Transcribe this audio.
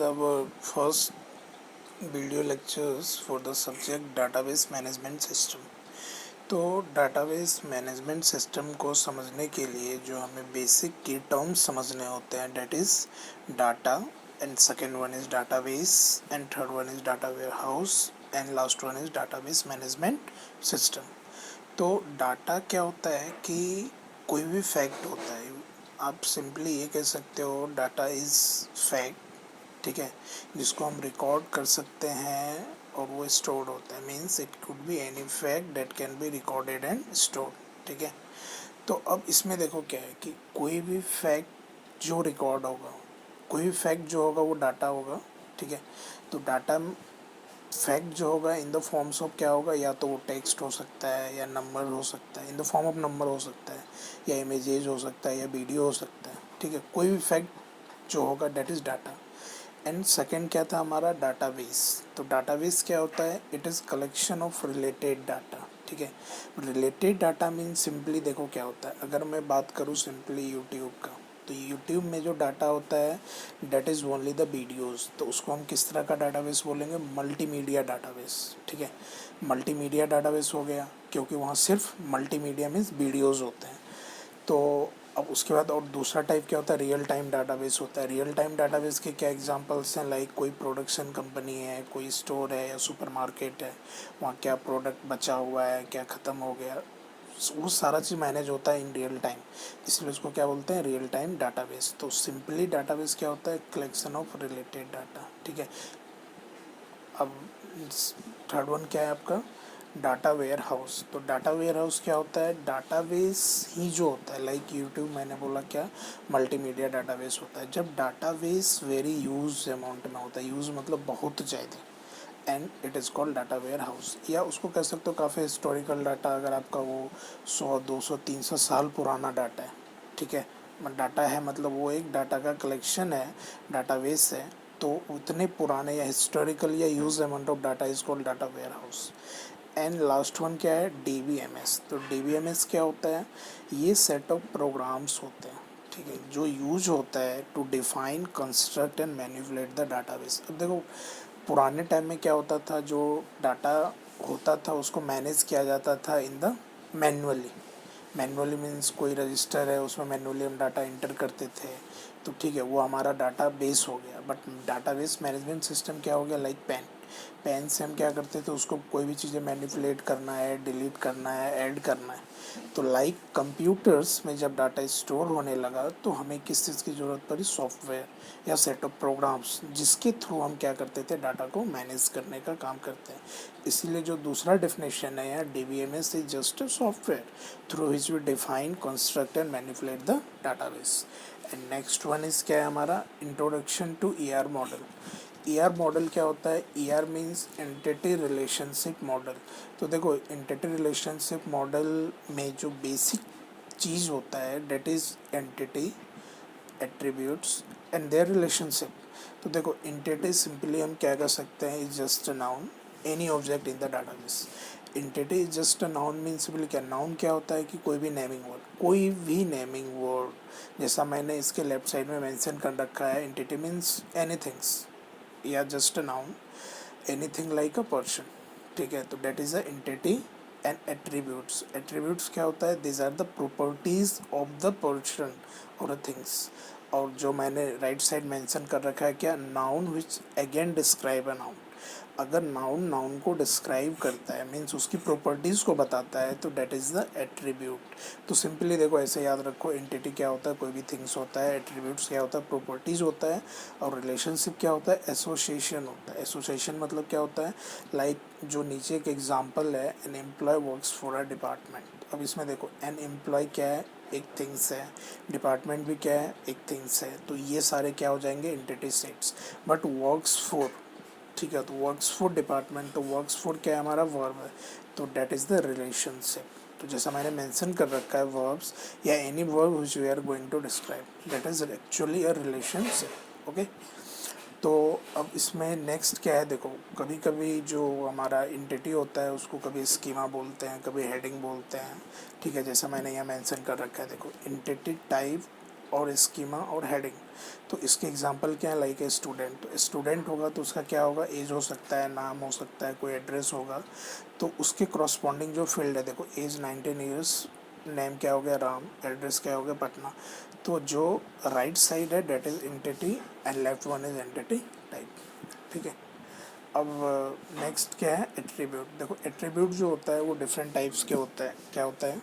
our first video lectures for the subject database management system। तो database management system को समझने के लिए जो हमें बेसिक की टर्म्स समझने होते हैं, that is data, and second one is database, and third one is data warehouse, and last one is database management system। तो डाटा क्या होता है कि कोई भी फैक्ट होता है, आप सिंपली ये कह सकते हो डाटा इज़ फैक्ट, ठीक है, जिसको हम रिकॉर्ड कर सकते हैं और वो स्टोर्ड होता है। Means it could be any fact that can be recorded and stored, ठीक है। तो अब इसमें देखो क्या है कि कोई भी फैक्ट जो रिकॉर्ड होगा, कोई भी फैक्ट जो होगा वो डाटा होगा, ठीक है। तो डाटा फैक्ट जो होगा इन द फॉर्म्स ऑफ क्या होगा, या तो वो टेक्स्ट हो सकता है, या नंबर हो सकता है, in the form of number हो सकता है, या इमेजेज हो सकता है, या वीडियो हो सकता है, ठीक है। कोई भी फैक्ट जो होगा that is data. And second क्या था हमारा, डाटाबेस। तो डाटाबेस क्या होता है, it is collection of related data, ठीक है। रिलेटेड डाटा मीन सिंपली देखो क्या होता है, अगर मैं बात करूँ सिंपली यूट्यूब का, तो यूट्यूब में जो डाटा होता है that is only the videos. तो उसको हम किस तरह का डाटाबेस बोलेंगे, मल्टीमीडिया डाटाबेस, ठीक है। मल्टीमीडिया डाटाबेस हो गया, क्योंकि वहाँ सिर्फ मल्टीमीडिया मीन्स वीडियोज़ होते हैं। तो अब उसके बाद और दूसरा टाइप क्या होता है, रियल टाइम डाटाबेस होता है। रियल टाइम डाटाबेस के क्या एग्जांपल्स हैं, लाइक कोई प्रोडक्शन कंपनी है, कोई स्टोर है या सुपरमार्केट है, वहाँ क्या प्रोडक्ट बचा हुआ है, क्या ख़त्म हो गया, वो सारा चीज़ मैनेज होता है इन रियल टाइम, इसलिए उसको क्या बोलते हैं, रियल टाइम डाटाबेस। तो सिंपली डाटाबेस क्या होता है, कलेक्शन ऑफ रिलेटेड डाटा, ठीक है। अब थर्ड वन क्या है आपका, डाटा वेयर हाउस। तो डाटा वेयर हाउस क्या होता है, डाटाबेस ही जो होता है, लाइक यूट्यूब मैंने बोला क्या, मल्टीमीडिया डाटाबेस होता है। जब डाटाबेस वेरी यूज अमाउंट में होता है, यूज मतलब बहुत ज़्यादा, and it is called data warehouse. या उसको कह सकते हो काफ़ी हिस्टोरिकल डाटा, अगर आपका वो 100 200 300 साल पुराना डाटा है, ठीक है, डाटा है मतलब वो एक डाटा का कलेक्शन है, डाटाबेस है, तो उतने पुराने या हिस्टोरिकल या use amount of data is called data warehouse. And last one क्या है, DBMS। तो DBMS क्या होता है, ये सेट ऑफ प्रोग्राम्स होते हैं, ठीक है, जो यूज होता है to define construct and manipulate the database. अब देखो पुराने टाइम में क्या होता था, जो डाटा होता था उसको मैनेज किया जाता था in the manually. Manually means कोई रजिस्टर है, उसमें मैनुअली हम डाटा इंटर करते थे, तो ठीक है, वो हमारा डाटा बेस हो गया। बट डाटाबेस मैनेजमेंट सिस्टम क्या हो गया, लाइक पेन से हम क्या करते थे, उसको कोई भी चीज़ें मैनिपुलेट करना है, डिलीट करना है, ऐड करना है। तो लाइक कंप्यूटर्स में जब डाटा स्टोर होने लगा तो हमें किस चीज़ की ज़रूरत पड़ी, सॉफ्टवेयर या सेट ऑफ प्रोग्राम्स, जिसके थ्रू हम क्या करते थे, डाटा को मैनेज करने का काम करते हैं। इसीलिए जो दूसरा डेफिनेशन है यहाँ, DBMS is just a software through which we define, construct and manipulate the database. And next one is क्या है हमारा, introduction to ER model. ER model क्या होता है, ER means entity relationship model. तो देखो एंटिटी रिलेशनशिप मॉडल में जो बेसिक चीज़ होता है that is entity, attributes and their relationship. तो देखो एंटिटी सिंपली हम क्या कर सकते हैं, is just a noun, any object in the database. Entity is just a noun mean simply क्या, नाउन क्या होता है कि कोई भी नेमिंग वर्ड, कोई भी नेमिंग वर्ड, जैसा मैंने इसके लेफ्ट साइड में मेंशन कर रखा है, एंटिटी मीन्स एनीथिंग्स या just a noun, anything like a person, ठीक है। तो that is a entity. And attributes, attributes क्या होता है, this are the properties of the person और थिंग्स। और जो मैंने राइट साइड मेंशन कर रखा है क्या, noun which again describe a noun. अगर नाउन नाउन को डिस्क्राइब करता है मीन्स उसकी प्रॉपर्टीज़ को बताता है, तो डेट इज़ द एट्रीब्यूट। तो सिंपली देखो ऐसे याद रखो, एंटिटी क्या होता है, कोई भी थिंग्स होता है, एट्रीब्यूट्स क्या होता है, प्रॉपर्टीज़ होता है, और रिलेशनशिप क्या होता है, एसोसिएशन होता है। एसोसिएशन मतलब क्या होता है, लाइक जो नीचे एक एग्जाम्पल है, an employee works for a department. अब इसमें देखो एन एम्प्लॉय क्या है, एक थिंग्स है, डिपार्टमेंट भी क्या है, एक थिंग्स है, तो ये सारे क्या हो जाएंगे, entity sets. But works for, ठीक है, तो वर्क्स फॉर डिपार्टमेंट, तो वर्क्स फॉर क्या है हमारा, वर्ब है, तो डेट इज़ द रिलेशनशिप। तो जैसा मैंने मेंशन कर रखा है, वर्ब्स या any verb which we are going to describe, that is actually a relationship, okay. तो अब इसमें नेक्स्ट क्या है, देखो कभी कभी जो हमारा एंटिटी होता है उसको कभी स्कीमा बोलते हैं, कभी हेडिंग बोलते हैं, ठीक है, जैसा मैंने यहाँ मेंशन कर रखा है। देखो एंटिटी टाइप और स्कीमा और हेडिंग। तो इसके एग्जांपल क्या है, लाइक ए स्टूडेंट, तो स्टूडेंट होगा तो उसका क्या होगा, एज हो सकता है, नाम हो सकता है, कोई एड्रेस होगा, तो उसके करस्पॉन्डिंग जो फील्ड है, देखो एज 19 ईयर्स, नेम क्या हो गया राम, एड्रेस क्या हो गया पटना। तो जो राइट साइड है that is entity and left one is entity type, ठीक है। अब नेक्स्ट क्या है, एट्रीब्यूट। देखो एट्रीब्यूट जो होता है वो डिफरेंट टाइप्स के होता है, क्या होता है,